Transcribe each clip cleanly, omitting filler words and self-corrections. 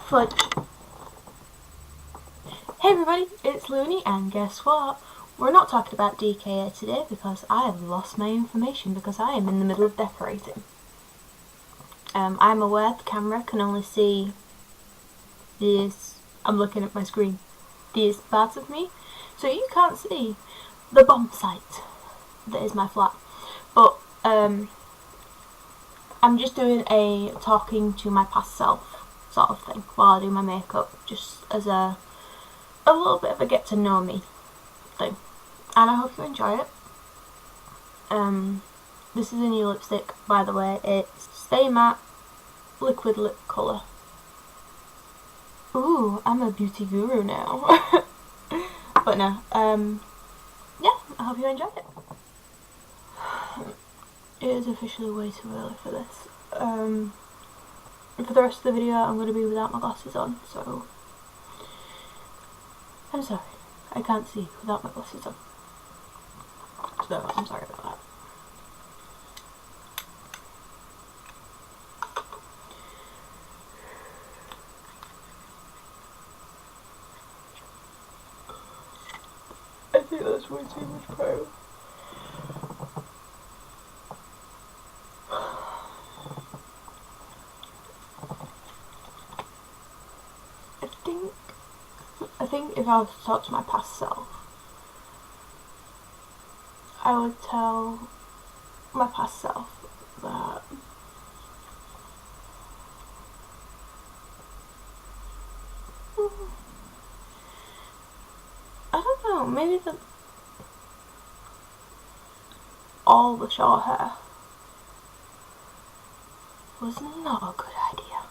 foot. Hey everybody, it's Looney, and guess what? We're not talking about DKA today because I have lost my information because I am in the middle of decorating. I'm aware the camera can only see this, I'm looking at my screen, these parts of me, so you can't see the bomb site that is my flat. But I'm just doing a talking to my past self sort of thing while I do my makeup, just as a little bit of a get to know me thing, and I hope you enjoy it. This is a new lipstick, by the way. It's Stay Matte Liquid Lip Colour. Ooh, I'm a beauty guru now. But no, yeah, I hope you enjoy it. It is officially way too early for this. For the rest of the video I'm going to be without my glasses on, so I'm sorry, I can't see without my glasses on. So I'm sorry about that. I think that's way too much powder. I think if I was to talk to my past self, I would tell my past self that I don't know, maybe that all the short hair was not a good idea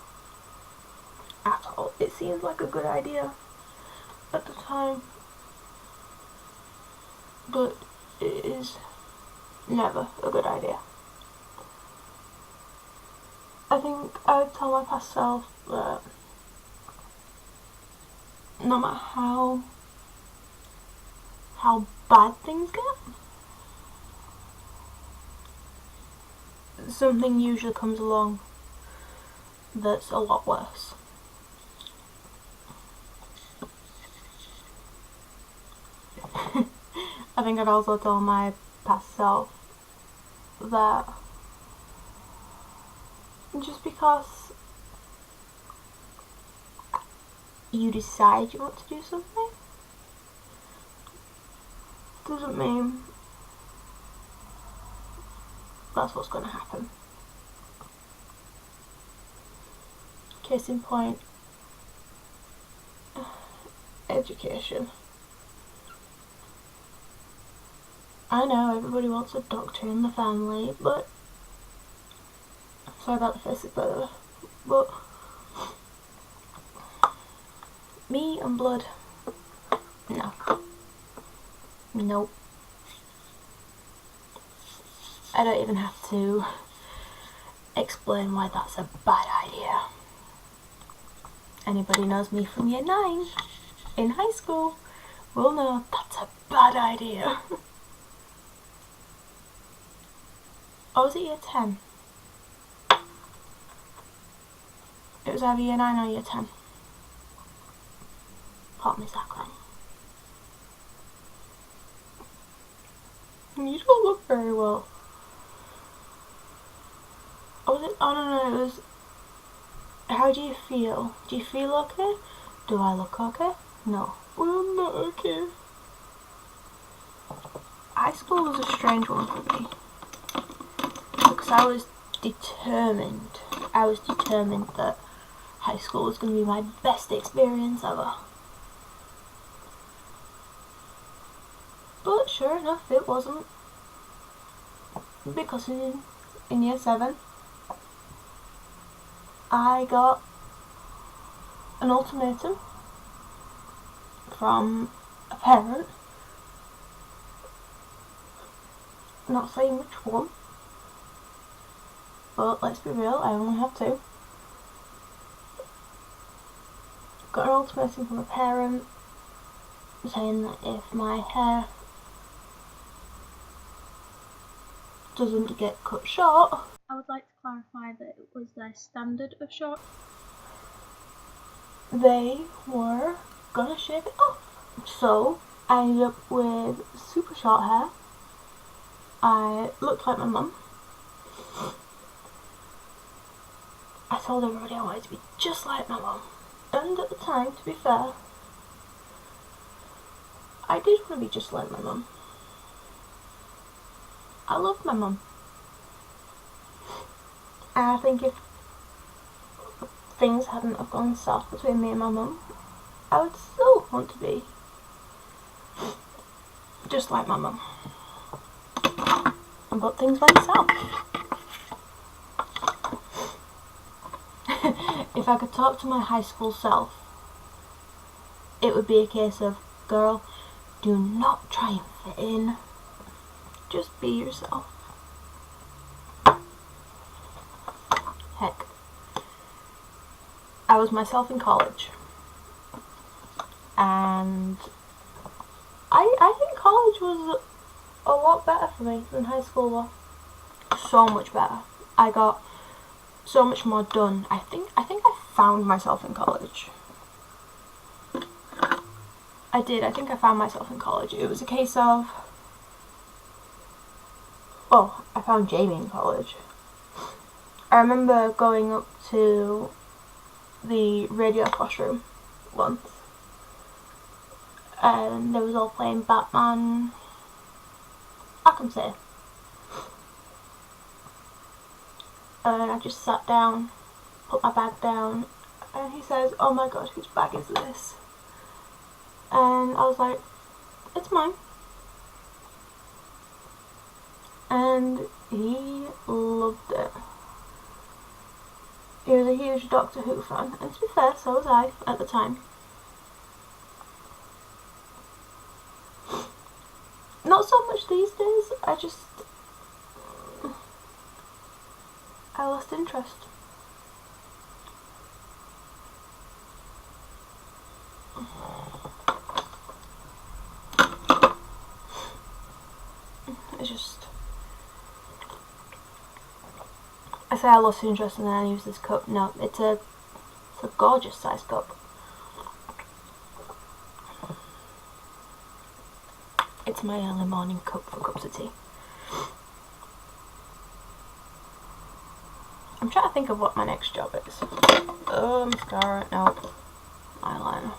at all. It seemed like a good idea at the time, but it is never a good idea. I think I would tell my past self that no matter how bad things get, something usually comes along that's a lot worse. I think I'd also tell my past self that just because you decide you want to do something doesn't mean that's what's going to happen. Case in point, education. I know everybody wants a doctor in the family, but sorry about the face, but me and blood, no. Nope. I don't even have to explain why that's a bad idea. Anybody knows me from year 9 in high school will know that's a bad idea. Or was it year 10? It was either year 9 or year 10. Pardon me, Zach. You don't look very well. Or was it? Oh no, it was. How do you feel? Do you feel okay? Do I look okay? No. Well, I'm not okay. High school was a strange one for me because I was determined that high school was going to be my best experience ever. But sure enough, it wasn't. Because in year 7, I got an ultimatum from a parent, not saying which one, but let's be real, I only have 2. Got an ultimatum from a parent saying that if my hair doesn't get cut short, I would like to clarify that it was their standard of short. they were gonna shave it off. So I ended up with super short hair. I looked like my mum. I told everybody I wanted to be just like my mum. And at the time, to be fair, I did want to be just like my mum. I love my mum. And I think if things hadn't have gone south between me and my mum, I would still want to be just like my mum. But things went south. If I could talk to my high school self, it would be a case of, girl, do not try and fit in. Just be yourself. Heck, I was myself in college. And I think college was a lot better for me than high school was. So much better. I got so much more done. I think I found myself in college. I did. I think I found myself in college. It was a case of, oh, I found Jamie in college. I remember going up to the radio classroom once, and they was all playing Batman Arkham City. And I just sat down, put my bag down, and he says, "Oh my god, whose bag is this?" And I was like, "It's mine." And he loved it. He was a huge Doctor Who fan, and to be fair, so was I at the time. Not so much these days, I lost interest. It's just, I say I lost interest and then I use this cup. No, it's a gorgeous sized cup. It's my early morning cup for cups of tea. I'm trying to think of what my next job is. Mascara, no. Eyeliner.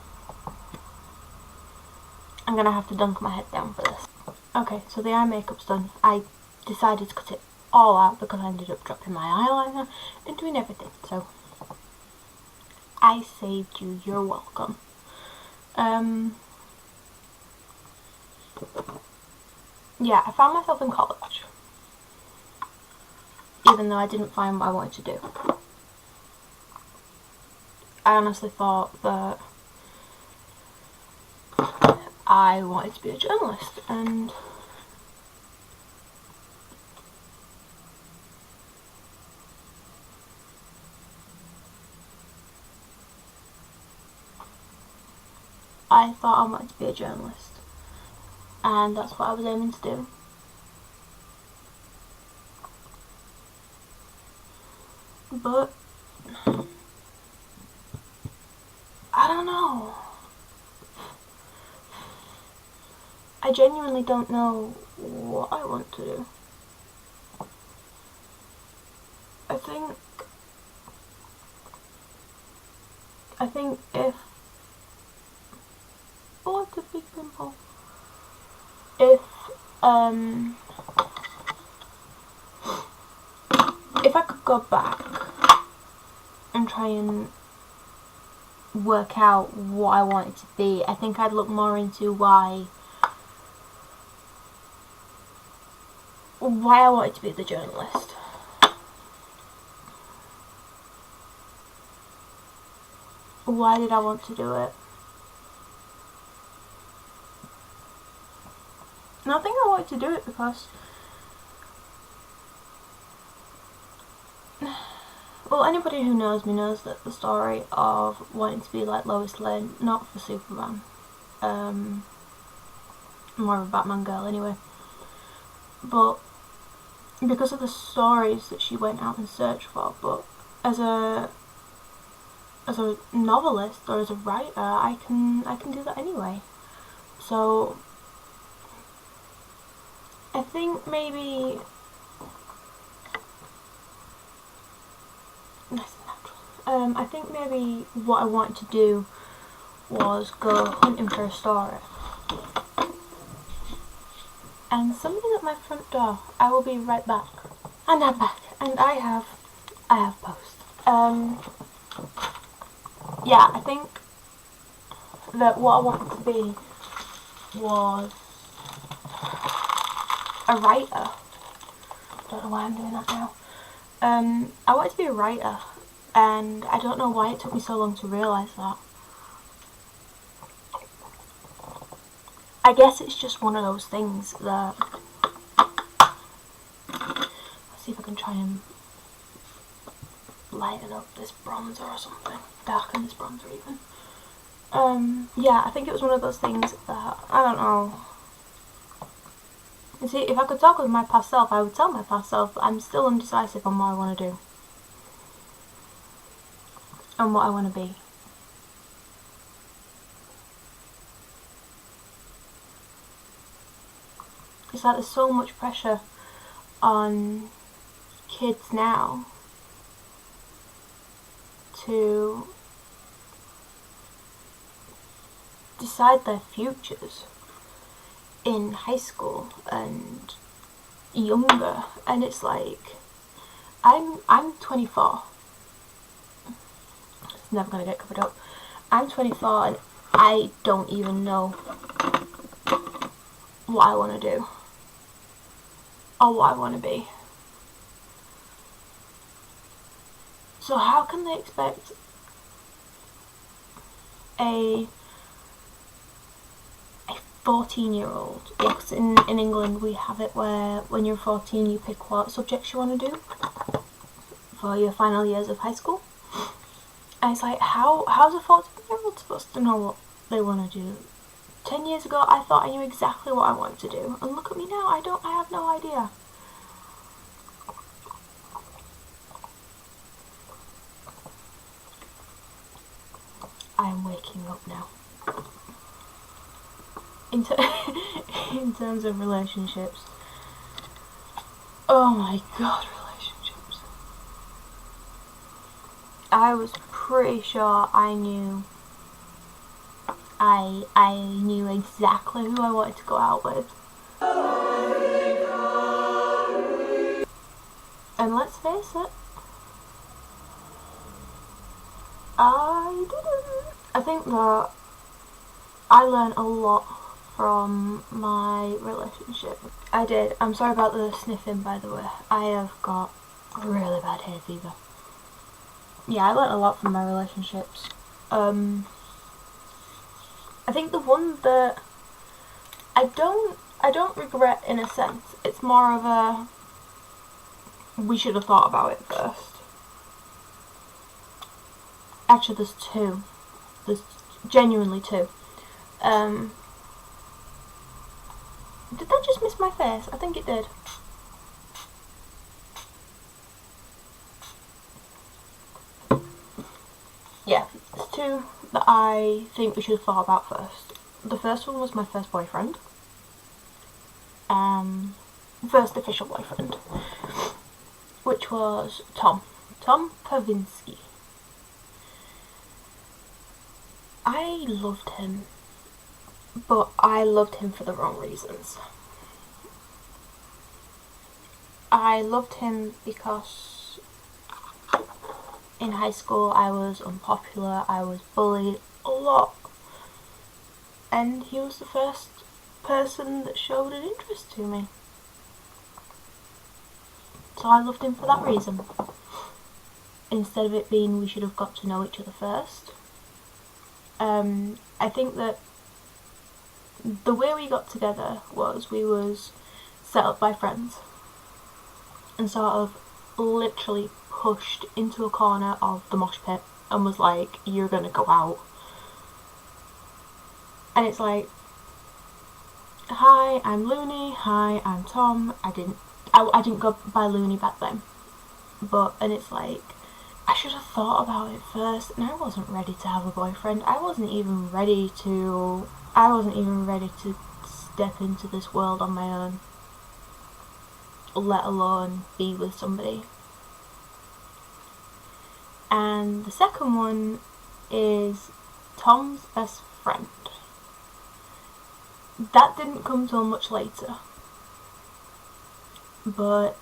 I'm gonna have to dunk my head down for this. Okay, so the eye makeup's done. I decided to cut it all out because I ended up dropping my eyeliner and doing everything. So, I saved you. You're welcome. Yeah, I found myself in college. Even though I didn't find what I wanted to do. I honestly thought that I wanted to be a journalist, and I thought I wanted to be a journalist, and that's what I was aiming to do. But I don't know. I genuinely don't know what I want to do. I think if, oh, it's a big pimple. If I could go back and try and work out what I wanted to be, I think I'd look more into why I wanted to be the journalist. Why did I want to do it? And I think I wanted to do it because, well, anybody who knows me knows that the story of wanting to be like Lois Lane, not for Superman, more of a Batman girl anyway, but because of the stories that she went out and searched for, but as a as a novelist or as a writer, I can do that anyway. So I think maybe I think maybe what I wanted to do was go hunting for a story. And something at my front door. I will be right back. And I'm back. And I have post. Yeah, I think that what I wanted to be was a writer. Don't know why I'm doing that now. I wanted to be a writer, and I don't know why it took me so long to realise that. I guess it's just one of those things that... Let's see if I can try and lighten up this bronzer or something. Darken this bronzer even. Yeah, I think it was one of those things that, I don't know. You see, if I could talk with my past self, I would tell my past self that I'm still undecisive on what I want to do. And what I want to be. It's like there's so much pressure on kids now to decide their futures in high school and younger, and it's like I'm 24. It's never gonna get covered up. I'm 24 and I don't even know what I want to do or what I want to be. So how can they expect a 14-year-old, yes, in England we have it where when you're 14 you pick what subjects you want to do for your final years of high school, and it's like how's a 14-year-old supposed to know what they want to do? 10 years ago I thought I knew exactly what I wanted to do, and look at me now, I have no idea. I am waking up now. In terms of relationships, oh my god, relationships. I was pretty sure I knew exactly who I wanted to go out with. And let's face it, I didn't. I think that I learned a lot from my relationship. I did. I'm sorry about the sniffing, by the way. I have got really bad hay fever. Yeah, I learned a lot from my relationships. I think the one that I don't regret in a sense. It's more of a we should have thought about it first. Actually, there's two. There's genuinely two. Did that just miss my face? I think it did. Yeah, there's two that I think we should have thought about first. The first one was my first boyfriend. First official boyfriend. Which was Tom. Tom Kavinsky. I loved him. But I loved him for the wrong reasons. I loved him because in high school I was unpopular, I was bullied a lot. And he was the first person that showed an interest to me. So I loved him for that reason. Instead of it being we should have got to know each other first. I think that the way we got together was we was set up by friends and sort of literally pushed into a corner of the mosh pit and was like, you're gonna go out. And it's like, hi, I'm Looney, hi, I'm Tom. I didn't go by Looney back then. And it's like, I should have thought about it first, and I wasn't ready to have a boyfriend. I wasn't even ready to step into this world on my own, let alone be with somebody. And the second one is Tom's best friend. That didn't come till much later, but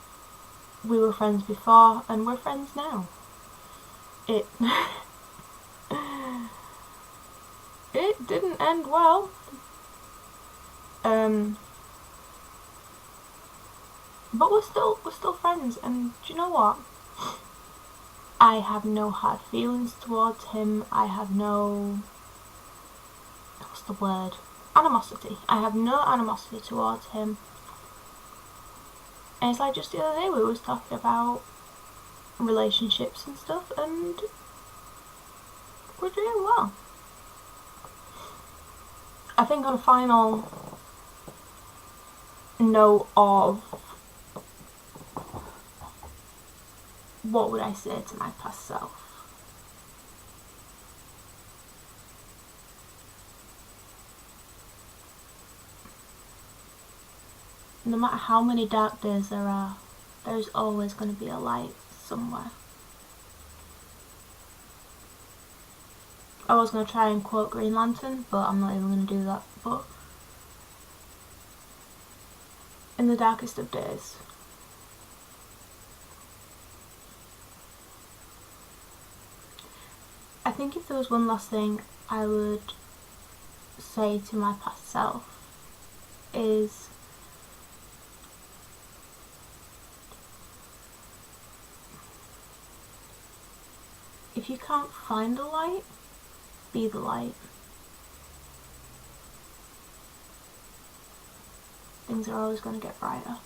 we were friends before and we're friends now. It it didn't end well. But we're still friends, and do you know what? I have no hard feelings towards him. I have no, what's the word? Animosity. I have no animosity towards him. And it's like just the other day we was talking about relationships and stuff, and we're doing well. I think on a final note of what would I say to my past self? No matter how many dark days there are, there's always going to be a light somewhere. I was going to try and quote Green Lantern, but I'm not even going to do that. But in the darkest of days, I think if there was one last thing I would say to my past self is if you can't find a light, be the light. Things are always going to get brighter.